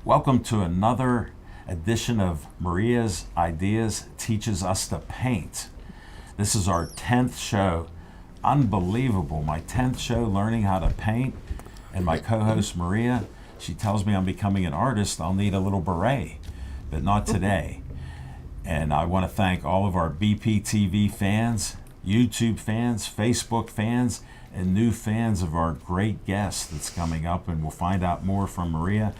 Welcome to another edition of Maria's Ideas Teaches Us to Paint. This is our 10th show. Unbelievable, my 10th show learning how to paint. And my co-host Maria, she tells me I'm becoming an artist, I'll need a little beret, but not today. And I want to thank all of our BPTV fans, YouTube fans, Facebook fans, and new fans of our great guest that's coming up, and we'll find out more from Maria.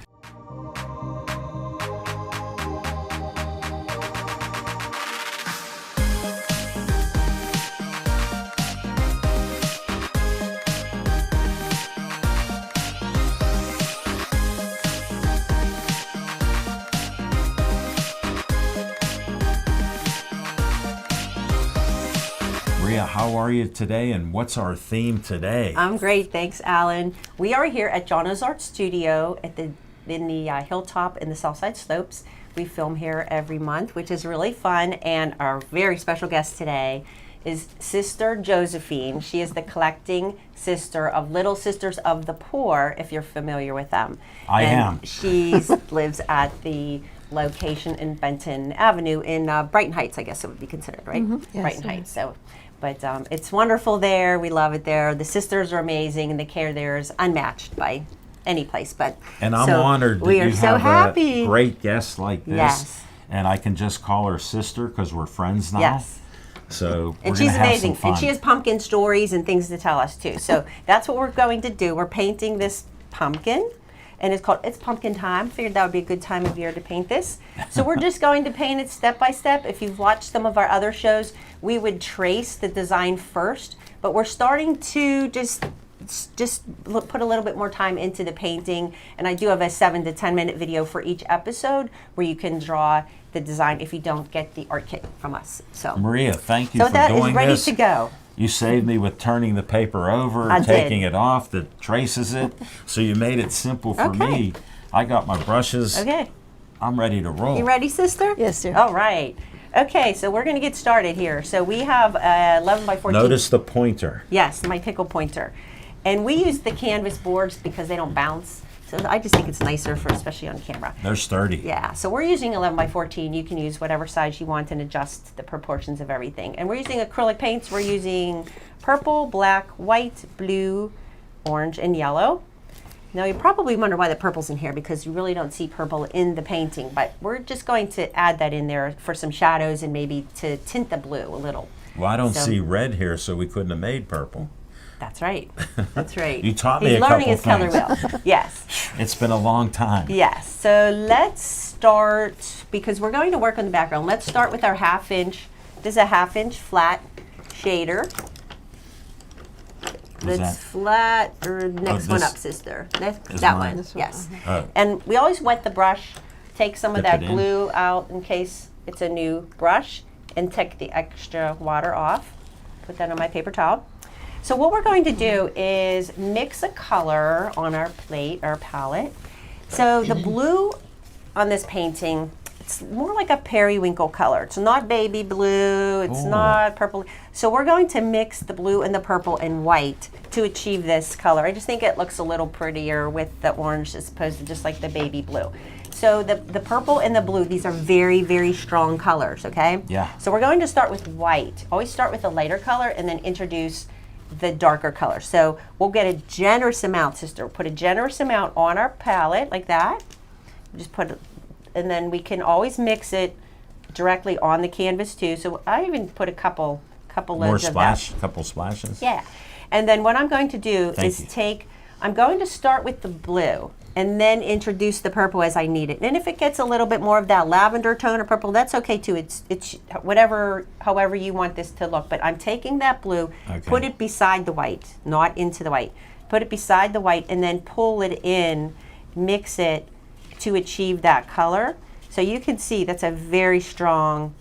Maria, how are you today, and what's our theme today? I'm great, thanks, Alan. We are here at Jono's Art Studio in the Hilltop in the Southside Slopes. We film here every month, which is really fun, and our very special guest today is Sister Josephine. She is the collecting sister of Little Sisters of the Poor, if you're familiar with them. I am. She lives at the location in Benton Avenue in Brighton Heights, I guess it would be considered, right? Mm-hmm. Yes, Brighton Heights. So, but it's wonderful there. We love it there. The sisters are amazing, and the care there is unmatched by any place. And I'm honored that we are you so have happy. a great guest like this. Yes. And I can just call her sister because we're friends now. Yes. So And we're she's gonna have amazing. some fun. And she has pumpkin stories and things to tell us too. So that's what we're going to do. We're painting this pumpkin, and it's pumpkin time. Figured that would be a good time of year to paint this. So we're just going to paint it step by step. If you've watched some of our other shows, we would trace the design first, but we're starting to just put a little bit more time into the painting. And I do have a 7 to 10 minute video for each episode where you can draw the design if you don't get the art kit from us. So Maria, thank you so for that doing is ready this. to go. You saved me with turning the paper over I and did. taking it off that traces it. So you made it simple for Okay. me. I got my brushes. Okay. I'm ready to roll. You ready, sister? Yes, dear. All right. Okay, so we're going to get started here. So we have 11 by 14. Notice the pointer. Yes, my pickle pointer. And we use the canvas boards because they don't bounce. So I just think it's nicer for, especially on camera. They're sturdy. Yeah, so we're using 11 by 14. You can use whatever size you want and adjust the proportions of everything. And we're using acrylic paints. We're using purple, black, white, blue, orange, and yellow. Now you probably wonder why the purple's in here because you really don't see purple in the painting, but we're just going to add that in there for some shadows and maybe to tint the blue a little. Well, I don't So- see red here, so we couldn't have made purple. That's right. That's right. You taught me He's a learning couple his color things. wheel. Yes. It's been a long time. Yes. So let's start, because we're going to work on the background. Let's start with our 1/2 inch. This is a 1/2 inch flat shader. Was That's that- flat, or next one this up, sister. That is that mine? one. This one, Yes. Oh. And we always wet the brush, take some of Dip that it in. glue out in case it's a new brush, and take the extra water off. Put that on my paper towel. So what we're going to do is mix a color on our plate, our palette. So the blue on this painting, it's more like a periwinkle color. It's not baby blue, it's Ooh. not purple. So we're going to mix the blue and the purple and white to achieve this color. I just think it looks a little prettier with the orange as opposed to just like the baby blue. So the purple and the blue, these are very, very strong colors, okay? Yeah. So we're going to start with white. Always start with a lighter color and then introduce the darker color. So we'll get a generous amount, sister. Put a generous amount on our palette like that. Just put it, and then we can always mix it directly on the canvas too. So I even put a couple More loads of that. splash, couple splashes. Yeah. And then what I'm going to do Thank is you. I'm going to start with the blue and then introduce the purple as I need it. And if it gets a little bit more of that lavender tone or purple, that's okay too. It's however you want this to look. But I'm taking that blue, Okay. put it beside the white, not into the white. Put it beside the white and then pull it in, mix it to achieve that color. So you can see that's a very strong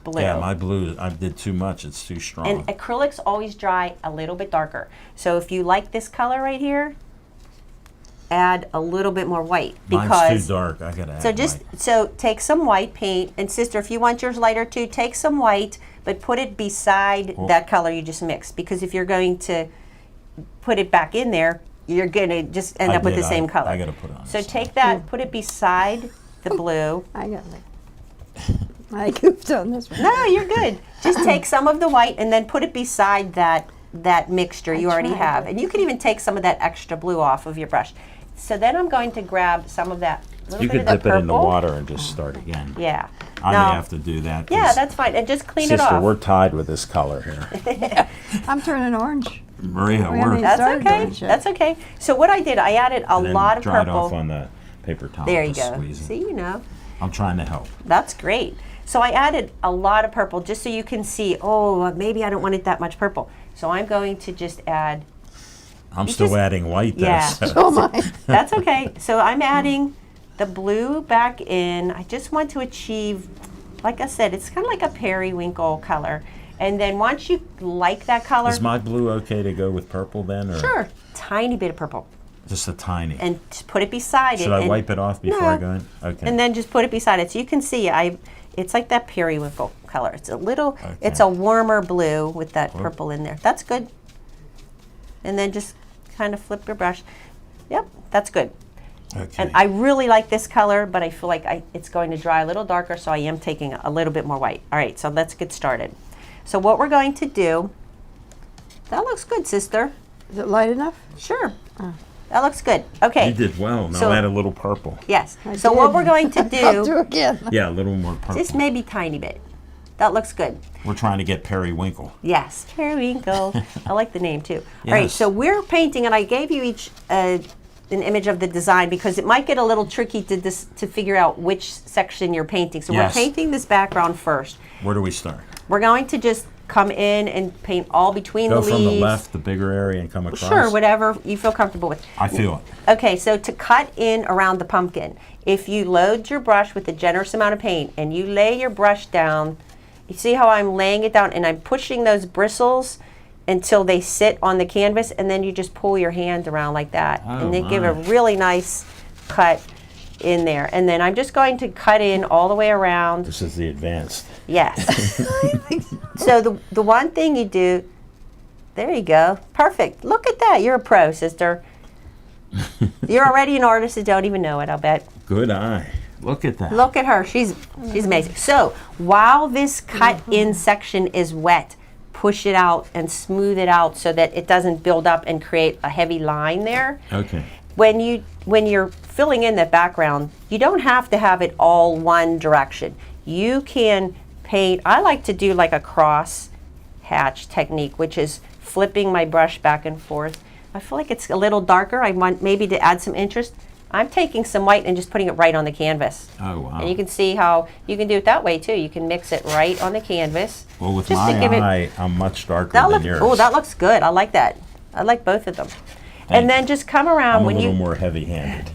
blue. Yeah, my blue, I did too much. It's too strong. And acrylics always dry a little bit darker. So if you like this color right here, add a little bit more white because Mine's too dark. I gotta add so take some white paint, and sister, if you want yours lighter too, take some white, but put it beside that color you just mixed, because if you're going to put it back in there, you're gonna just end I up with did. the same I color. gotta put it on So this take that, put it beside the blue. I got it. I goofed on this one. No, you're good. Just take some of the white and then put it beside that mixture you already tried, have. but- And you can even take some of that extra blue off of your brush. So then I'm going to grab some of that little You bit could of the dip purple. it in the water and just start again. Yeah. I Now- may have to do that. 'cause Yeah, that's fine. And just clean it Sister, off. we're tied with this color here. I'm turning orange. Maria, We we're haven't That's started okay. doing shit. That's okay. So what I did, I added a and then lot of dry it purple. off on the paper towel. There you just go. squeeze it. See, you know. I'm trying to help. That's great. So I added a lot of purple just so you can see, oh, maybe I don't want it that much purple. So I'm going to just add, I'm You still just- adding white though. Yeah. so- Oh my. that's okay. So I'm adding the blue back in. I just want to achieve, like I said, it's kind of like a periwinkle color. And then once you like that color, Is my blue okay to go with purple then? Or sure, tiny bit of purple. Just a tiny. And just put it beside it. Should I and- wipe it off before No. I go in? Okay. And then just put it beside it. So you can see it's like that periwinkle color. It's a little, Okay. it's a warmer blue with that purple in there. That's good. And then just kind of flip your brush. Yep, that's good. okay. And I really like this color, but I feel like it's going to dry a little darker, so I am taking a little bit more white. All right, so let's get started. So what we're going to do, that looks good, sister. Is it light enough? Sure. That looks good. Okay. You did well. Now So- add a little purple. Yes. I So what did. we're going to I'll do do, again. Yeah, a little more purple. just maybe tiny bit. That looks good. We're trying to get periwinkle. Yes, periwinkle. I like the name too. All right, Yes. so we're painting, and I gave you each an image of the design because it might get a little tricky to figure out which section you're painting. So Yes. we're painting this background first. Where do we start? We're going to just come in and paint all between Go the from leaves. the left, the bigger area, and come across. Sure, whatever you feel comfortable with. I feel it. Okay, so to cut in around the pumpkin, if you load your brush with a generous amount of paint and you lay your brush down, you see how I'm laying it down and I'm pushing those bristles until they sit on the canvas, and then you just pull your hand around like that. Oh, and they give a my. really nice cut in there. And then I'm just going to cut in all the way around. This is the advanced. Yes. So the one thing you do, there you go. Perfect. Look at that. You're a pro, sister. You're already an artist and don't even know it, I'll bet. Good eye. Look at that. Look at her. She's amazing. So while this cut in section is wet, push it out and smooth it out so that it doesn't build up and create a heavy line there. Okay. When you're filling in the background, you don't have to have it all one direction. You can paint. I like to do like a cross hatch technique, which is flipping my brush back and forth. I feel like it's a little darker. I want maybe to add some interest. I'm taking some white and just putting it right on the canvas. Oh, wow. And you can see how you can do it that way too. You can mix it right on the canvas. Well, with just to my give it- eye, I'm much darker That than look, yours. oh, that looks good. I like that. I like both of them. And then just come around I'm a when little you. more heavy-handed.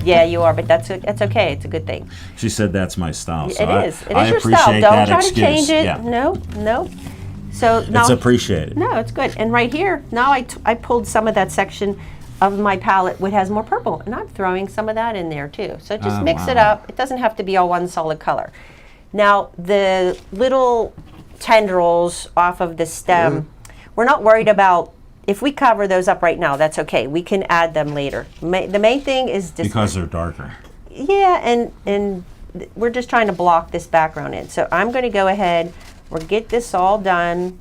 Yeah, you are, but that's okay. It's a good thing. She said that's my style. So It is. It is I your appreciate style. Don't that try excuse. to change it. Yeah. No. So now, It's appreciated. no, it's good. And right here, now I pulled some of that section of my palette which has more purple, and I'm throwing some of that in there too. So just Oh, mix it wow. up. It doesn't have to be all one solid color. Now the little tendrils off of the stem, we're not worried about. If we cover those up right now, that's okay. We can add them later. The main thing is just Because they're darker. yeah, and we're just trying to block this background in. So I'm going to go ahead, we'll get this all done,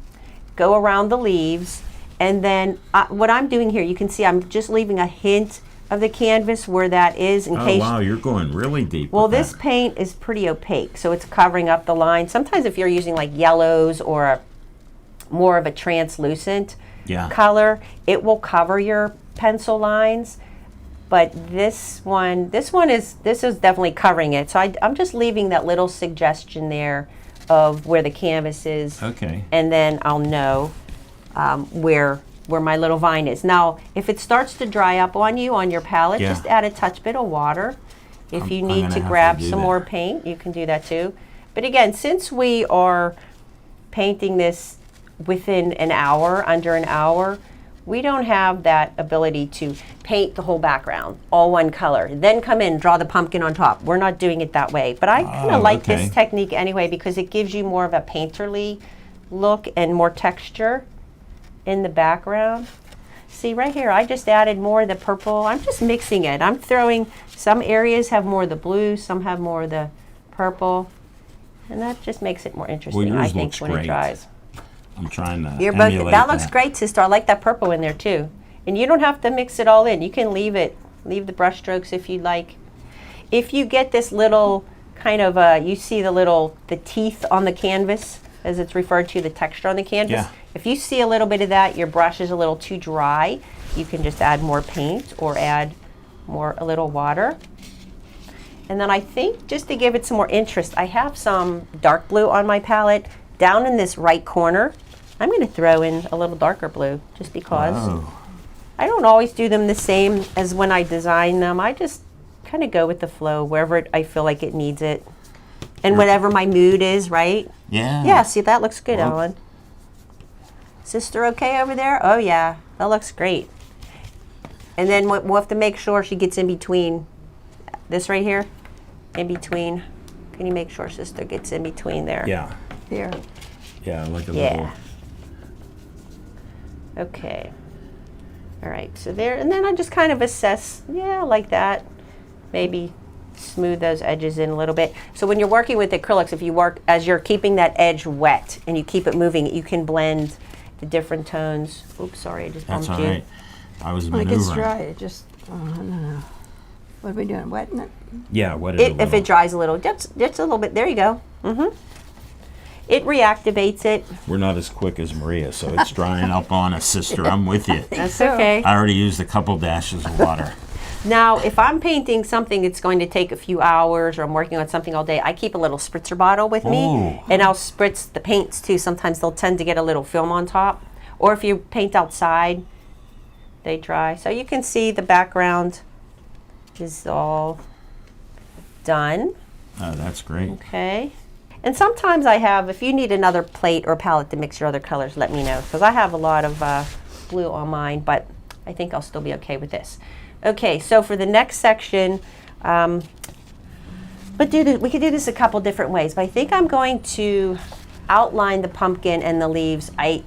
go around the leaves, and then what I'm doing here, you can see I'm just leaving a hint of the canvas where that is in Oh, case. wow, you're going really deep. Well, with this that. paint is pretty opaque, so it's covering up the line. Sometimes if you're using like yellows or more of a translucent Yeah. color, it will cover your pencil lines. But this is definitely covering it. So I'm just leaving that little suggestion there of where the canvas is, Okay. and then I'll know where my little vine is. Now, if it starts to dry up on you on your palette, Yeah. just add a touch bit of water. If you I'm need gonna to have to grab do some that. more paint, you can do that too. But again, since we are painting this within an hour, under an hour, we don't have that ability to paint the whole background, all one color, then come in, draw the pumpkin on top. We're not doing it that way. But I kind of like okay. this technique anyway because it gives you more of a painterly look and more texture in the background. See right here, I just added more of the purple. I'm just mixing it. I'm throwing, some areas have more of the blue, some have more of the purple. And that just makes it more interesting, I yours think, looks when it great. dries. I'm trying to You're both, emulate that looks great, sister. I like that purple in there too. And you don't have to mix it all in. You can leave the brush strokes if you'd like. If you get this little kind of, you see the teeth on the canvas, as it's referred to, the texture on the canvas. Yeah. If you see a little bit of that, your brush is a little too dry, you can just add more paint or add a little water. And then I think just to give it some more interest, I have some dark blue on my palette. Down in this right corner, I'm going to throw in a little darker blue just because. Oh, I don't always do them the same as when I design them. I just kind of go with the flow wherever I feel like it needs it. And whatever my mood is, right? yeah. Yeah, see, that looks good, Well- Ellen. Sister okay over there? Oh, yeah, that looks great. And then we'll have to make sure she gets in between this right here. In between. Can you make sure sister gets in between there? Yeah. Here. Yeah, like a Yeah. Okay. All right, so there, and then I just kind of assess, yeah, like that. Maybe smooth those edges in a little bit. So when you're working with acrylics, if you work, as you're keeping that edge wet and you keep it moving, you can blend the different tones. Oops, sorry, I just That's bumped all you. right. I was When it maneuvering. gets dry, it just, I don't know. What are we doing, wetting it? Yeah, wet it a If little. it dries a little, just a little bit, there you go. It reactivates it. We're not as quick as Maria, so it's drying up on us, sister. I'm with you. That's so. okay. I already used a couple dashes of water. Now, if I'm painting something it's going to take a few hours or I'm working on something all day, I keep a little spritzer bottle with me Ooh. and I'll spritz the paints too. Sometimes they'll tend to get a little film on top. Or if you paint outside, they dry. So you can see the background is all done. Oh, that's great. Okay. And sometimes I have, if you need another plate or palette to mix your other colors, let me know. Because I have a lot of blue on mine, but I think I'll still be okay with this. Okay, so for the next section, we could do this a couple different ways, but I think I'm going to outline the pumpkin and the leaves. I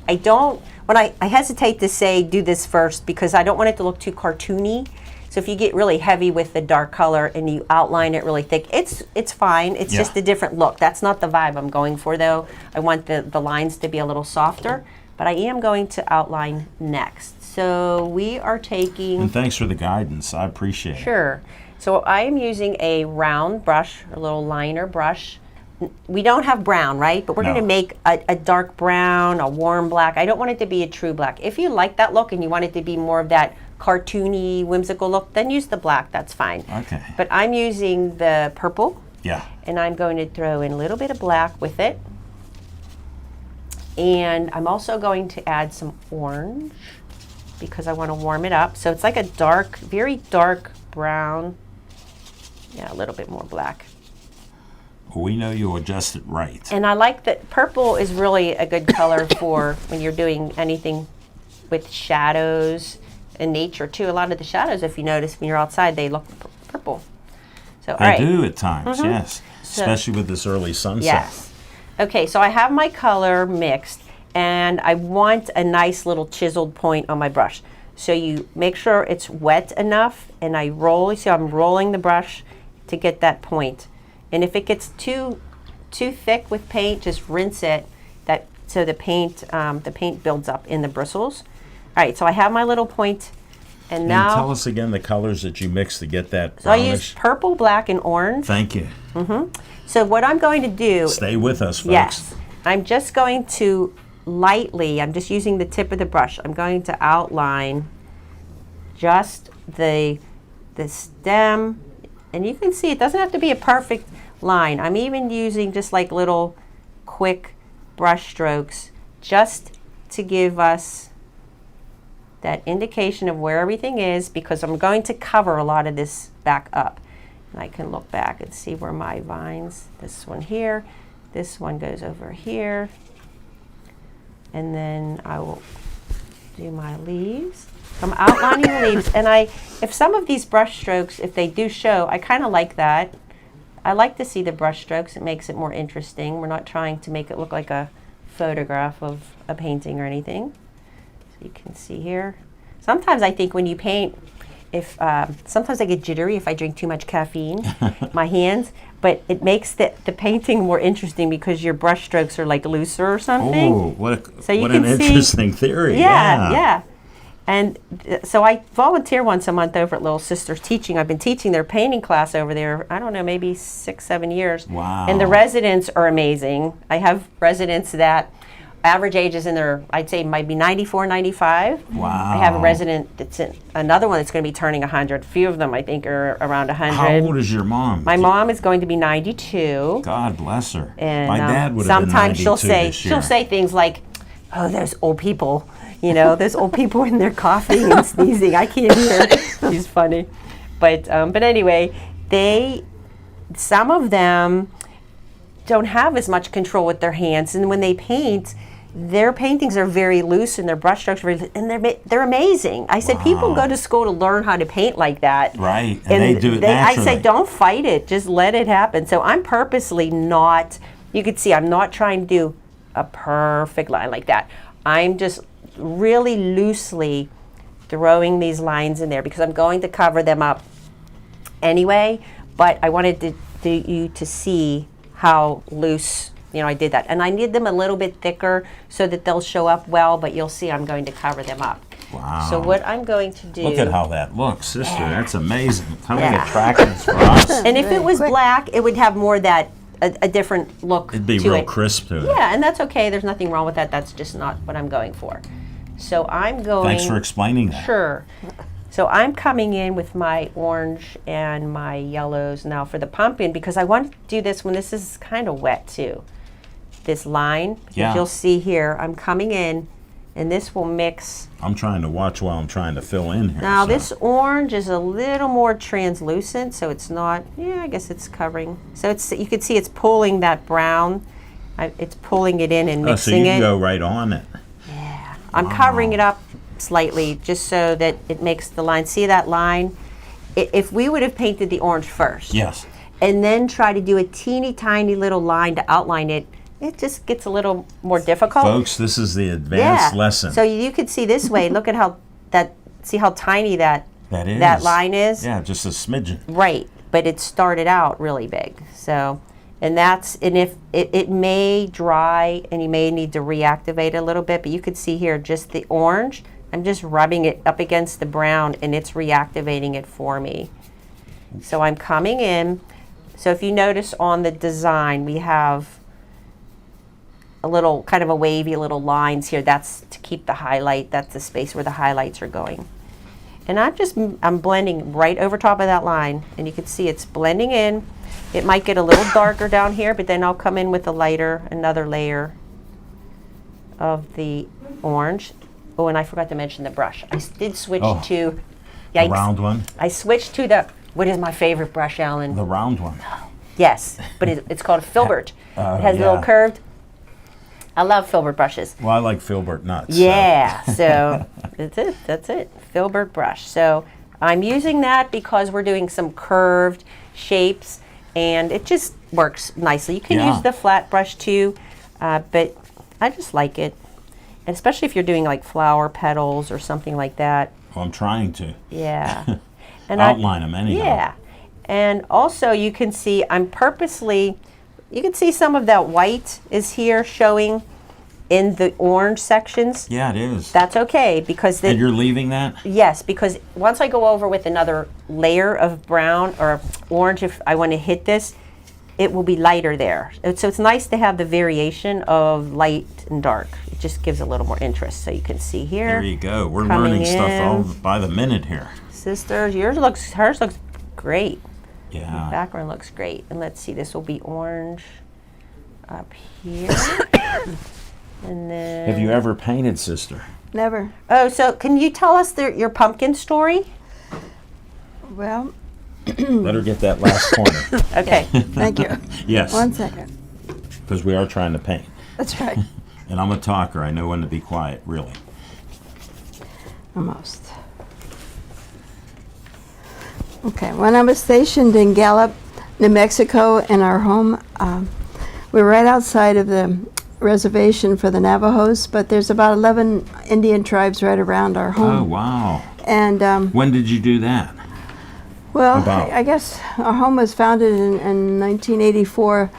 hesitate to say do this first because I don't want it to look too cartoony. So if you get really heavy with the dark color and you outline it really thick, it's fine. It's Yeah. just a different look. That's not the vibe I'm going for though. I want the lines to be a little softer, but I am going to outline next. So we are taking... And thanks for the guidance. I appreciate it. Sure. So I am using a round brush, a little liner brush. We don't have brown, right? But we're No. going to make a dark brown, a warm black. I don't want it to be a true black. If you like that look and you want it to be more of that cartoony, whimsical look, then use the black. That's fine. Okay. But I'm using the purple, Yeah. and I'm going to throw in a little bit of black with it. And I'm also going to add some orange because I want to warm it up. So it's like a dark, very dark brown. Yeah, a little bit more black. We know you adjust it right. And I like that purple is really a good color for when you're doing anything with shadows in nature too. A lot of the shadows, if you notice when you're outside, they look purple. So all They right. do at times, yes. So- Especially with this early sunset. Yes. Okay, so I have my color mixed and I want a nice little chiseled point on my brush. So you make sure it's wet enough and I roll, you see I'm rolling the brush to get that point. And if it gets too thick with paint, just rinse it so the paint builds up in the bristles. All right, so I have my little point and And now tell us again the colors that you mix to get that so I brownish. use purple, black, and orange. Thank you. So what I'm going to do Stay with us, folks. Yes. I'm just going to lightly, I'm just using the tip of the brush. I'm going to outline just the stem. And you can see it doesn't have to be a perfect line. I'm even using just like little quick brush strokes just to give us that indication of where everything is because I'm going to cover a lot of this back up. And I can look back and see where my vines, this one here, this one goes over here. And then I will do my leaves. I'm outlining the leaves and if some of these brush strokes, if they do show, I kind of like that. I like to see the brush strokes. It makes it more interesting. We're not trying to make it look like a photograph of a painting or anything. So you can see here. sometimes I think when you paint, if sometimes I get jittery if I drink too much caffeine, my hands. But it makes the painting more interesting because your brush strokes are like looser or something. Oh, what So you what can an see- interesting theory. Yeah. And so I volunteer once a month over at Little Sisters Teaching. I've been teaching their painting class over there, I don't know, maybe 6-7 years. Wow. And the residents are amazing. I have residents that average age is in their, I'd say, might be 94, 95. Wow. I have a resident that's another one that's going to be turning 100. A few of them, I think, are around 100. How old is your mom? My mom is going to be 92. God bless her. And My dad would have been 92 sometimes this year. she'll say things like, "Oh, those old people, those old people and they're coughing and sneezing. I can't hear." She's funny, but anyway, some of them don't have as much control with their hands, and when they paint, their paintings are very loose and their brush strokes are very, and they're amazing. I said, people go to school to learn how to paint like that. Right, and they do it I naturally. say, don't fight it, just let it happen. So I'm purposely not, you could see I'm not trying to do a perfect line like that. I'm just really loosely throwing these lines in there because I'm going to cover them up anyway, but I wanted you to see how loose I did that. And I need them a little bit thicker so that they'll show up well, but you'll see I'm going to cover them up. Wow. So what I'm going to do... Look at how that looks, sister. That's amazing. How many Yeah. attractions for us. And if it Very was quick. black, it would have more that, a different look It'd be to real it. crisp to it. Yeah, and that's okay. There's nothing wrong with that. That's just not what I'm going for. So I'm going... Thanks for explaining that. Sure. So I'm coming in with my orange and my yellows now for the pumpkin because I want to do this when this is kind of wet too. This line, because Yeah. you'll see here, I'm coming in and this will mix. I'm trying to watch while I'm trying to fill in here. Now so. this orange is a little more translucent, so it's not, I guess it's covering. So you can see it's pulling that brown, it's pulling it in and Oh, so mixing you it. can go right on it. I'm covering it up slightly just so that it makes the line. See that line? If we would have painted the orange first Yes. and then try to do a teeny tiny little line to outline it, it just gets a little more difficult. Folks, this is the advanced lesson. So you could see this way. Look at see how tiny that that line is? Yeah, just a smidgen. Right, but it started out really big. So, and if it may dry and you may need to reactivate it a little bit, but you could see here just the orange, I'm just rubbing it up against the brown and it's reactivating it for me. So I'm coming in. So if you notice on the design, we have a little kind of a wavy little lines here. That's to keep the highlight. That's the space where the highlights are going. And I'm blending right over top of that line, and you can see it's blending in. It might get a little darker down here, but then I'll come in with another layer of the orange. Oh, and I forgot to mention the brush. I did switch Oh. to, The yikes. round one? I switched to what is my favorite brush, Alan? The round one. Yes, but it's called a filbert. Oh, It has a little yeah. curved. I love filbert brushes. Well, I like filbert nuts. Yeah, so that's it, filbert brush. So I'm using that because we're doing some curved shapes and it just works nicely. You can Yeah. use the flat brush too, but I just like it. And especially if you're doing like flower petals or something like that. Well, I'm trying to Yeah. And outline them anyhow. Yeah. And also you can see you can see some of that white is here showing in the orange sections. Yeah, it is. That's okay because And you're leaving that? yes, because once I go over with another layer of brown or orange, if I want to hit this, it will be lighter there. So it's nice to have the variation of light and dark. It just gives a little more interest. So you can see here. There you go. We're Coming learning stuff all in. by the minute here. Sisters, hers looks great. Yeah. Background looks great. And let's see, this will be orange up here. And then Have you ever painted, sister? Never. Oh, so can you tell us your pumpkin story? Well, Let her get that last corner. Okay. thank you. Yes, One second. because we are trying to paint. That's right. And I'm a talker. I know when to be quiet, really. Almost. Okay, when I was stationed in Gallup, New Mexico, in our home, we were right outside of the reservation for the Navajos, but there's about 11 Indian tribes right around our Oh, home. wow. And When did you do that? well, About? I guess our home was founded in 1984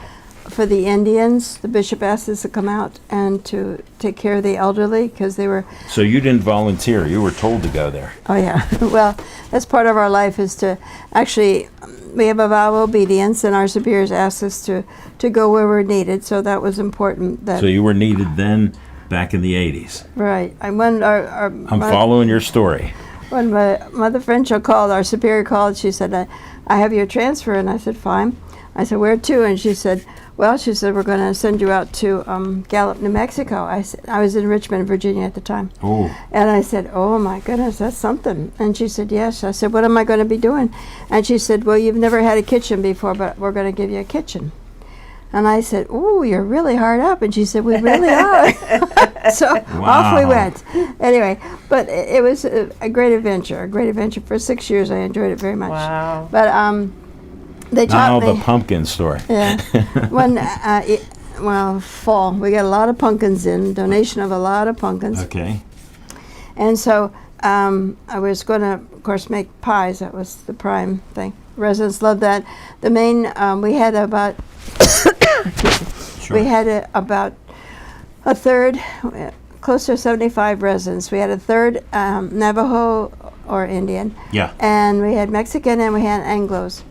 for the Indians. The bishop asked us to come out and to take care of the elderly because they were, So you didn't volunteer. You were told to go there. oh yeah, well, that's part of our life is to actually, we have a vow of obedience and our superiors asked us to go where we're needed, so that was important. That So you were needed then back in the 80s. right. And when our I'm following your story. when my Mother Frenchel called, our superior called, she said, I have your transfer. And I said, fine. I said, where to? And she said, well, she said, we're going to send you out to Gallup, New Mexico. I said, I was in Richmond, Virginia at the time. Oh, And I said, oh my goodness, that's something. And she said, yes. I said, what am I going to be doing? And she said, well, you've never had a kitchen before, but we're going to give you a kitchen. And I said, oh, you're really hard up. And she said, we really are. So off we Wow. went. Anyway, but it was a great adventure for 6 years. I enjoyed it very much. Wow. But they now taught the me. pumpkin story. Yeah. When, well, fall, we got a lot of pumpkins in, donation of a lot of pumpkins. Okay. And so I was going to, of course, make pies. That was the prime thing. Residents loved that. The main, we had about, Sure. we had about a third, close to 75 residents. We had a third Navajo or Indian, Yeah. and we had Mexican, and we had Anglos.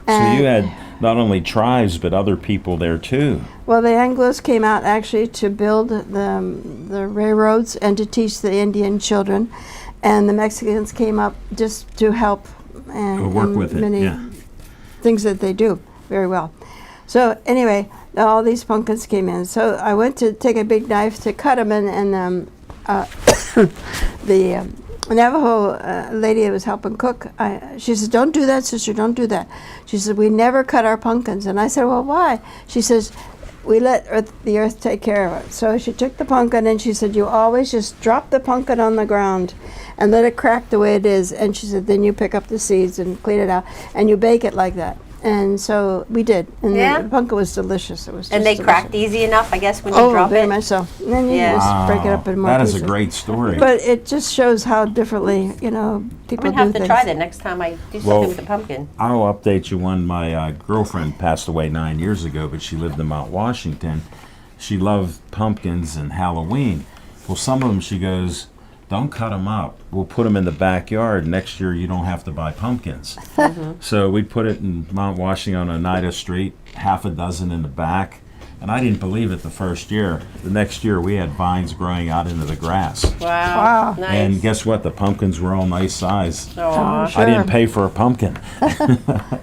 So And- you had not only tribes but other people there too. Well, the Anglos came out actually to build the railroads and to teach the Indian children, and the Mexicans came up just to help and Or work with it. many Yeah. things that they do very well. So anyway, all these pumpkins came in. So I went to take a big knife to cut them, and the Navajo lady that was helping cook, she said, don't do that, sister, don't do that. She said, we never cut our pumpkins. And I said, well, why? She says, we let the earth take care of it. So she took the pumpkin and she said, you always just drop the pumpkin on the ground and let it crack the way it is. And she said, then you pick up the seeds and clean it out and you bake it like that. And so we did. And Yeah? the pumpkin was delicious. It was And just they delicious. cracked easy enough, I guess, when you Oh, drop very it. much so. And then you Yeah. just break it up in more That pieces. is a great story. But it just shows how differently, people I'm do gonna have to things. try that next time I do something Well, with the pumpkin. I'll update you when my girlfriend passed away 9 years ago, but she lived in Mount Washington. She loved pumpkins and Halloween. Well, some of them, she goes, don't cut them up. We'll put them in the backyard. Next year, you don't have to buy pumpkins. So we put it in Mount Washington on Oneida Street, half a dozen in the back. And I didn't believe it the first year. The next year, we had vines growing out into the grass. Wow. Wow. Nice. And guess what? The pumpkins were all nice size. Aw, Sure. I didn't pay for a pumpkin.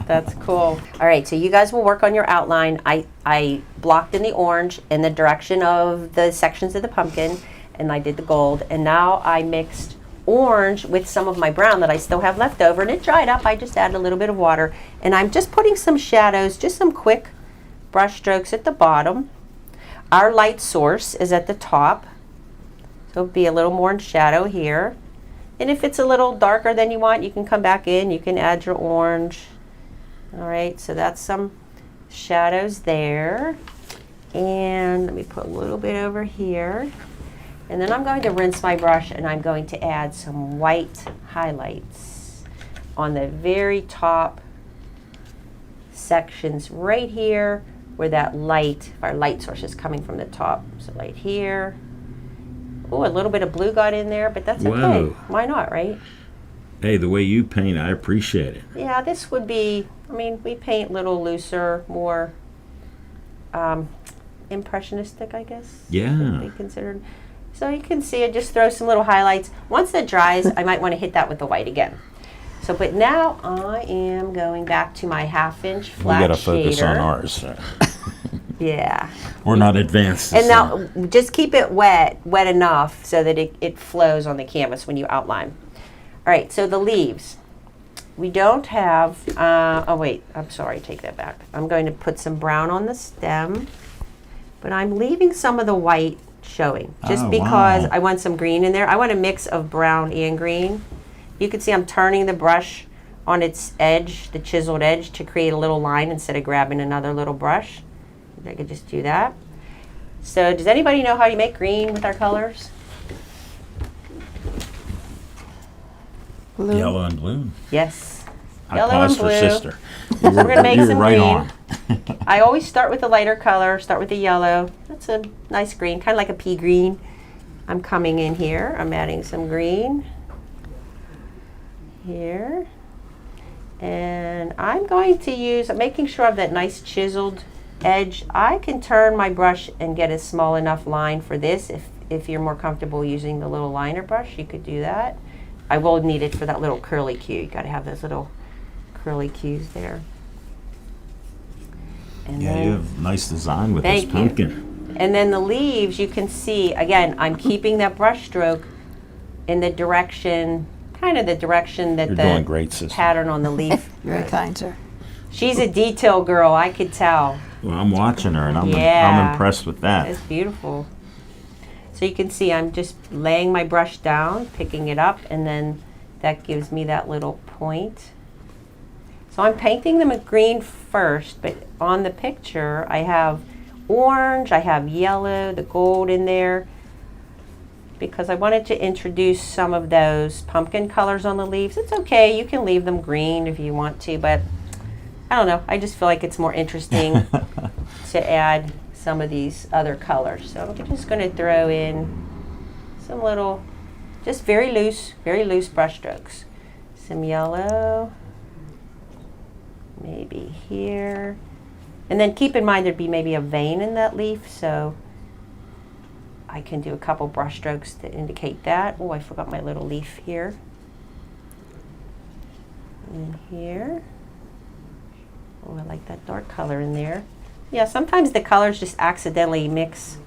that's cool. All right, so you guys will work on your outline. I blocked in the orange in the direction of the sections of the pumpkin, and I did the gold. And now I mixed orange with some of my brown that I still have left over, and it dried up. I just added a little bit of water, and I'm just putting some shadows, just some quick brush strokes at the bottom. Our light source is at the top, so it'll be a little more in shadow here. And if it's a little darker than you want, you can come back in, you can add your orange. All right, so that's some shadows there. And let me put a little bit over here. And then I'm going to rinse my brush and I'm going to add some white highlights on the very top sections right here where that light, our light source is coming from the top. So right here. Oh, a little bit of blue got in there, but that's okay. Whoa. Why not, right? Hey, the way you paint, I appreciate it. Yeah, this would be, I mean, we paint a little looser, more impressionistic, I guess. Yeah. Would be considered. So you can see it, just throw some little highlights. Once it dries, I might want to hit that with the white again. So, but now I am going back to my 1/2-inch We flat got to focus shader. on ours. Yeah. We're not advanced. And now just keep it wet enough so that it flows on the canvas when you outline. All right, so the leaves. We don't have, oh wait, I'm sorry, take that back. I'm going to put some brown on the stem, but I'm leaving some of the white showing just Oh, because wow. I want some green in there. I want a mix of brown and green. You can see I'm turning the brush on its edge, the chiseled edge, to create a little line instead of grabbing another little brush. I could just do that. So does anybody know how you make green with our colors? Blue. Yellow and blue. Yes. I Yellow paused and for blue. sister. So we're gonna make You were some right green. on. I always start with a lighter color, start with the yellow. That's a nice green, kind of like a pea green. I'm coming in here, I'm adding some green here. And I'm going to use, I'm making sure I have that nice chiseled edge. I can turn my brush and get a small enough line for this. If you're more comfortable using the little liner brush, you could do that. I will need it for that little curly cue. You gotta have those little curly cues there. And Yeah, then, you have nice design with this Thank you. pumpkin. and then the leaves, you can see, again, I'm keeping that brush stroke in the direction, kind of the direction that You're the doing great, sister. pattern on the leaf. Very kind, sir. She's a detail girl, I could tell. Well, I'm watching her, and I'm Yeah. impressed with that. It's beautiful. So you can see I'm just laying my brush down, picking it up, and then that gives me that little point. So I'm painting them with green first, but on the picture I have orange, I have yellow, the gold in there, because I wanted to introduce some of those pumpkin colors on the leaves. It's okay, you can leave them green if you want to, but I don't know, I just feel like it's more interesting to add some of these other colors. So I'm just going to throw in some little, just very loose brush strokes. Some yellow, maybe here. And then keep in mind there'd be maybe a vein in that leaf, so I can do a couple brush strokes to indicate that. Oh, I forgot my little leaf here. And here. Oh, I like that dark color in there. Yeah, sometimes the colors just accidentally mix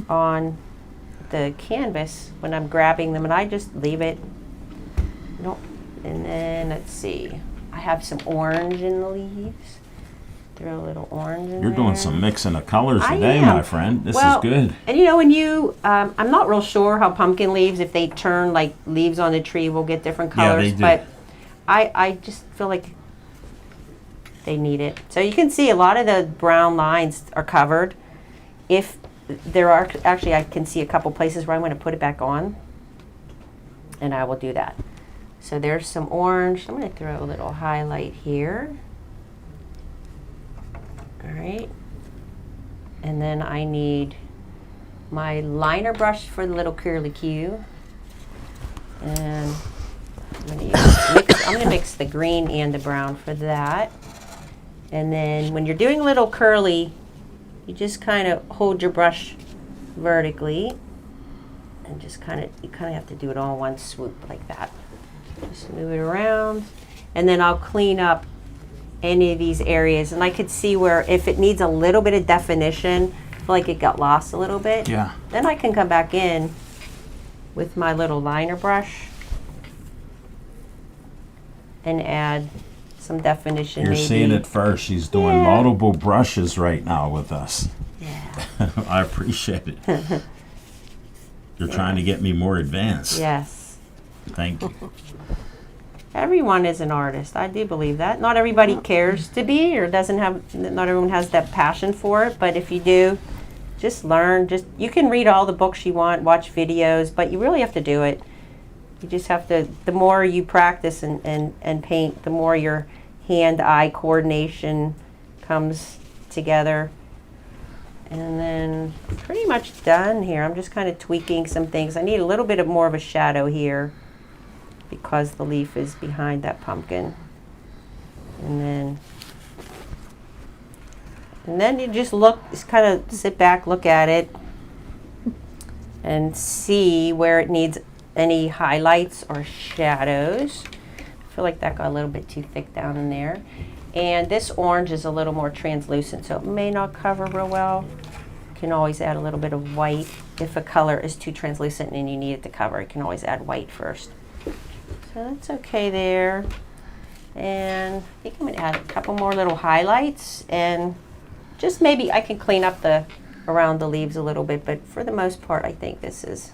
on the canvas when I'm grabbing them, and I just leave it. Nope. And then let's see. I have some orange in the leaves. Throw a little orange in You're there. doing some mixing of colors I today, am. my friend. This Well, is good. And you know, when you, I'm not real sure how pumpkin leaves, if they turn like leaves on the tree, will get different Yeah, colors. they do. But I just feel like they need it. So you can see a lot of the brown lines are covered. If there are, actually I can see a couple places where I'm going to put it back on. And I will do that. So there's some orange. I'm going to throw a little highlight here. All right. And then I need my liner brush for the little curly cue. And I'm going to mix the green and the brown for that. And then when you're doing a little curly, you just kind of hold your brush vertically and just you kind of have to do it all in one swoop like that. Just move it around, and then I'll clean up any of these areas, and I could see where if it needs a little bit of definition, I feel like it got lost a little bit. Yeah. Then I can come back in with my little liner brush and add some definition. You're maybe. seeing it first. She's doing Yeah. multiple brushes right now with us. Yeah. I appreciate it. You're trying to get me more advanced. Yes. Thank you. Everyone is an artist. I do believe that. Not everybody cares to be or doesn't have, not everyone has that passion for it, but if you do, just learn. You can read all the books you want, watch videos, but you really have to do it. You just have to, the more you practice and paint, the more your hand-eye coordination comes together. And then pretty much done here. I'm just kind of tweaking some things. I need a little bit more of a shadow here because the leaf is behind that pumpkin. And then you just just kind of sit back, look at it, and see where it needs any highlights or shadows. I feel like that got a little bit too thick down in there. And this orange is a little more translucent, so it may not cover real well. You can always add a little bit of white. If a color is too translucent and you need it to cover, you can always add white first. So that's okay there. And I think I'm going to add a couple more little highlights, and just maybe I can clean up around the leaves a little bit, but for the most part I think this is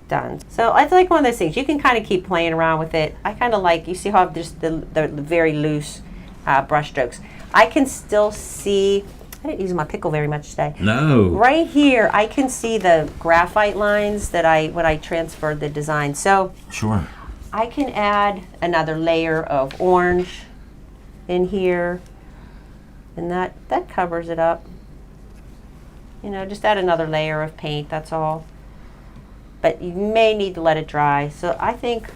done. So I like one of those things. You can kind of keep playing around with it. I kind of like, you see how I've just the very loose brush strokes. I can still see I didn't use my pickle very much today. No. Right here, I can see the graphite lines that when I transferred the design. So Sure. I can add another layer of orange in here, and that covers it up. You know, just add another layer of paint, that's all. But you may need to let it dry. So I think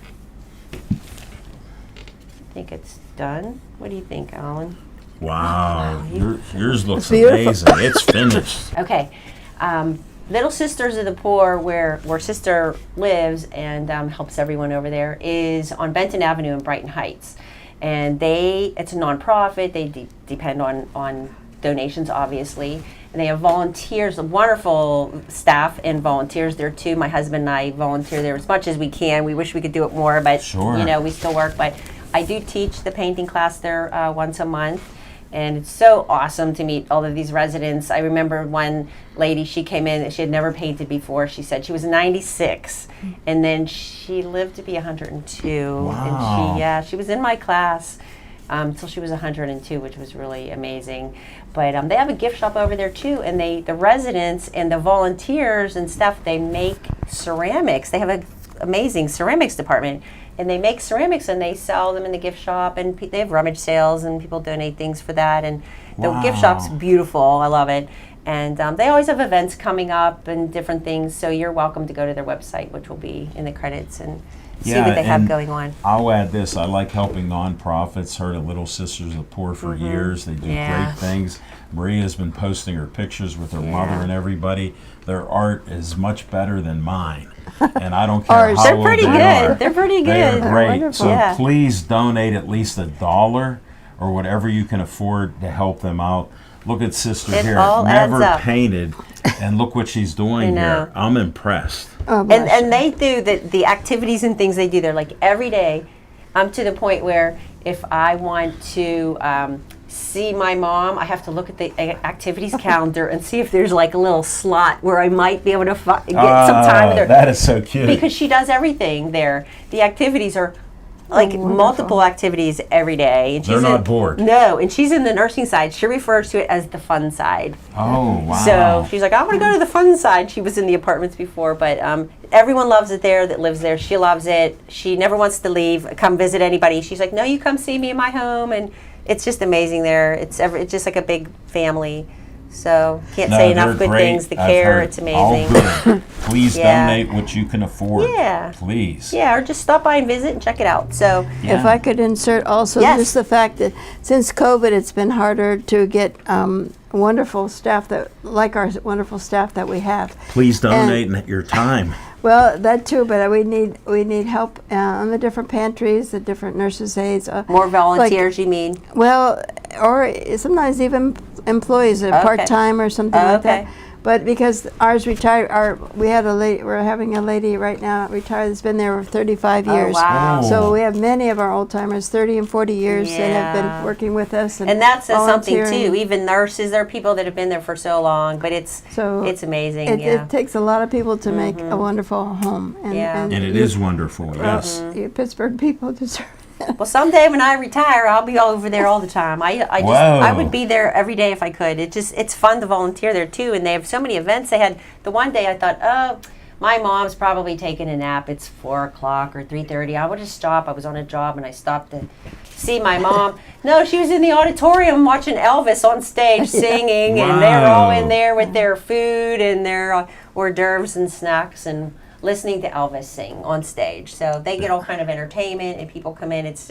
it's done. What do you think, Alan? Wow. Yours looks beautiful. amazing. It's finished. Okay. Little Sisters of the Poor, where Sister lives and helps everyone over there, is on Benton Avenue in Brighton Heights. And it's a nonprofit. They depend on donations, obviously. And they have volunteers, wonderful staff and volunteers there too. My husband and I volunteer there as much as we can. We wish we could do it more, but Sure. you know, we still work. But I do teach the painting class there once a month. And it's so awesome to meet all of these residents. I remember one lady, she came in, she had never painted before. She said she was 96, and then she lived to be 102. Wow. And she was in my class until she was 102, which was really amazing. But they have a gift shop over there too, and the residents and the volunteers and stuff, they make ceramics. They have an amazing ceramics department. And they make ceramics and they sell them in the gift shop, and they have rummage sales and people donate things for that. And the gift shop's beautiful. I love it. And they always have events coming up and different things. So you're welcome to go to their website, which will be in the credits, and see what they have and going on. I'll add this. I like helping nonprofits. Heard of Little Sisters of the Poor for years. They do Yeah. great things. Maria's been posting her pictures with her mother Yeah. and everybody. Their art is much better than mine. And I don't care Ours. how They're old pretty they good. are. They're pretty They are good. great. wonderful. So Yeah. please donate at least $1 or whatever you can afford to help them out. Look at Sister It here. all Never adds up. painted, and look what she's doing know. here. I'm impressed. Oh, bless And you. they do the activities and things they do there, like every day. I'm to the point where if I want to see my mom, I have to look at the activities calendar and see if there's like a little slot where I might be able to get some time with her. That is so cute. Because she does everything there. The activities are like multiple activities every day. And They're not bored. No, and she's in the nursing side. She refers to it as the fun side. Oh, wow. So she's like, I want to go to the fun side. She was in the apartments before, but everyone loves it there that lives there. She loves it. She never wants to leave, come visit anybody. She's like, no, you come see me in my home. And it's just amazing there. It's just like a big family. So can't say they're enough good great. things. The I've care, heard it's amazing. All good. Please Yeah. donate what you can afford. Yeah. Please. Yeah, or just stop by and visit and check it out. So If I could insert also Yes. just the fact that since COVID, it's been harder to get wonderful staff like our wonderful staff that we have. Please donate your time. Well, that too, but we need help on the different pantries, the different nurses' aides. more volunteers, you mean? Well, or sometimes even employees, Okay. part-time or something like Okay. that. But because ours retired, we had a lady. We're having a lady right now retired that's been there for 35 years. wow. Oh. So we have many of our old timers, 30 and 40 years, that have Yeah. been working with us. And that says something volunteering. too. Even nurses, there are people that have been there for so long, but it's So amazing. It takes a lot of people to make a wonderful home. And, Yeah. And it is wonderful, yes. You Pittsburgh people deserve it. Well, someday when I retire, I'll be over there all the time. I Whoa. would be there every day if I could. It's fun to volunteer there too, and they have so many events. They had the one day I thought, oh, my mom's probably taking a nap. It's 4:00 or 3:30. I would just stop. I was on a job and I stopped to see my mom. No, she was in the auditorium watching Elvis on stage singing, and they're all in Wow. there with their food and their hors d'oeuvres and snacks and listening to Elvis sing on stage. So they get all kind of entertainment and people come in. It's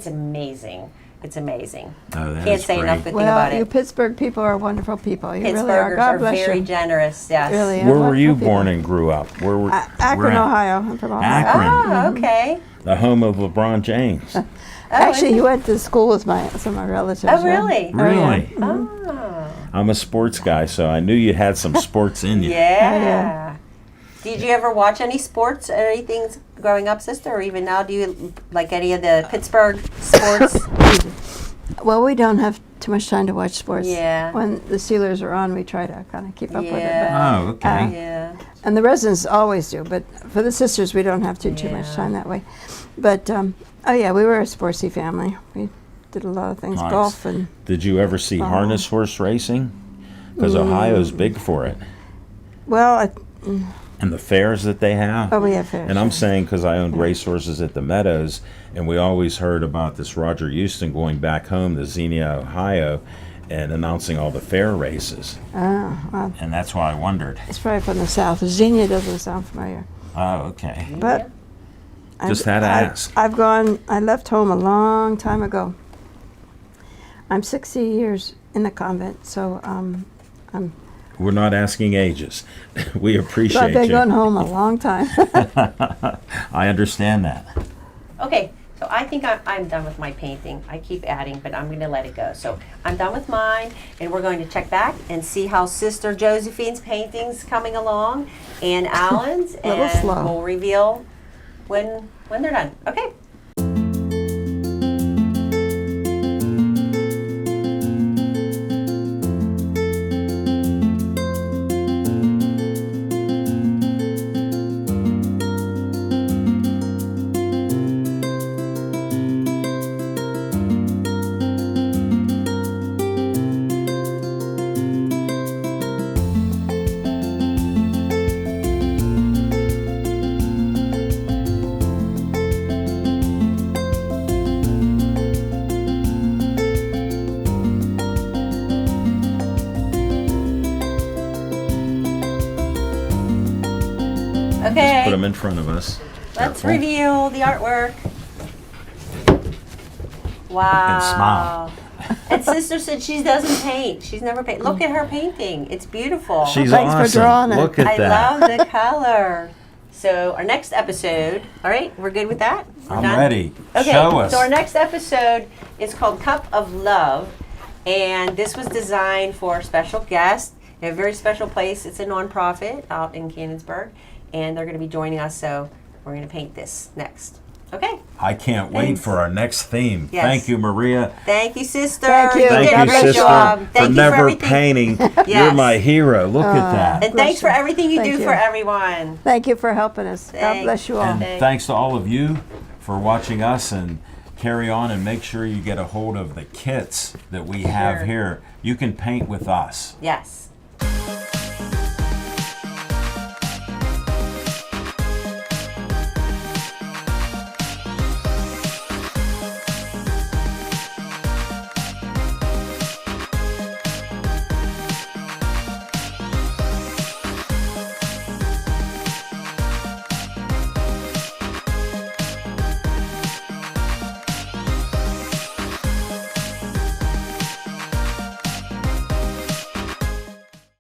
amazing. It's amazing. Oh, that Can't is say great. enough good thing Well, about you it. Pittsburgh people are wonderful people. You really are. Pittsburghers God are bless very you. generous, yes. Really are Where were you wonderful born people. and grew up? Where were Akron, where at? Ohio. I'm from Ohio. Akron. Oh, okay. The home of LeBron James. Actually, is he it? went to school with some of my relatives. Oh, yeah. really? Really? Oh, I'm a sports guy, so I knew you had some sports in you. yeah. Did you ever watch any sports or anything growing up, sister, or even now? Do you like any of the Pittsburgh sports? Well, we don't have too much time to watch sports. Yeah. When the Steelers are on, we try to kind of keep up with it. Yeah. Oh, okay. Yeah. And the residents always do, but for the sisters, we don't have too much Yeah. time that way. But oh yeah, we were a sportsy family. did a lot of things, Nice. golf and. Did you ever see harness horse racing? Because Ohio's big for it. Well, And the fairs that they have. we have fairs. And I'm saying because I owned racehorses at the Meadows, and we always heard about this Roger Houston going back home to Xenia, Ohio, and announcing all the fair races. Oh, well, And that's why I wondered. it's probably from the south. Xenia doesn't sound familiar, Oh, okay. but Just had to ask. I've gone. I left home a long time ago. I'm 60 years in the convent, so I'm. We're not asking ages. We I've appreciate been going you. home a long time. I understand that. Okay, so I think I'm done with my painting. I keep adding, but I'm going to let it go. So I'm done with mine, and we're going to check back and see how Sister Josephine's painting's coming along, and Alan's, Little and slow. we'll reveal when they're done. Okay. Okay. Put them in front of us. Let's Careful. reveal the artwork. Wow. And Sister said she doesn't paint. She's never painted. Look at her painting. It's beautiful. She's Thanks for awesome. drawing it. Look at I that. love the color. So our next episode, all right, we're good with that? We're I'm done? ready. Okay, Show us. so our next episode is called Cup of Love. And this was designed for a special guest in a very special place. It's a nonprofit out in Canonsburg. And they're going to be joining us, so we're going to paint this next. Okay. I can't wait Thanks. for our next theme. Yes. Thank you, Maria. Thank you, sister. Thank you. did Thank a you, great sister, job. for Thank you never everything. painting. You're Yes. my hero. Look at that. And thanks for Bless you. everything you Thank do you. for everyone. Thank you for helping us. God Thanks. bless you all. And Thanks. thanks to all of you for watching us, and carry on and make sure you get a hold of the kits that we have Sure. here. You can paint with us. Yes.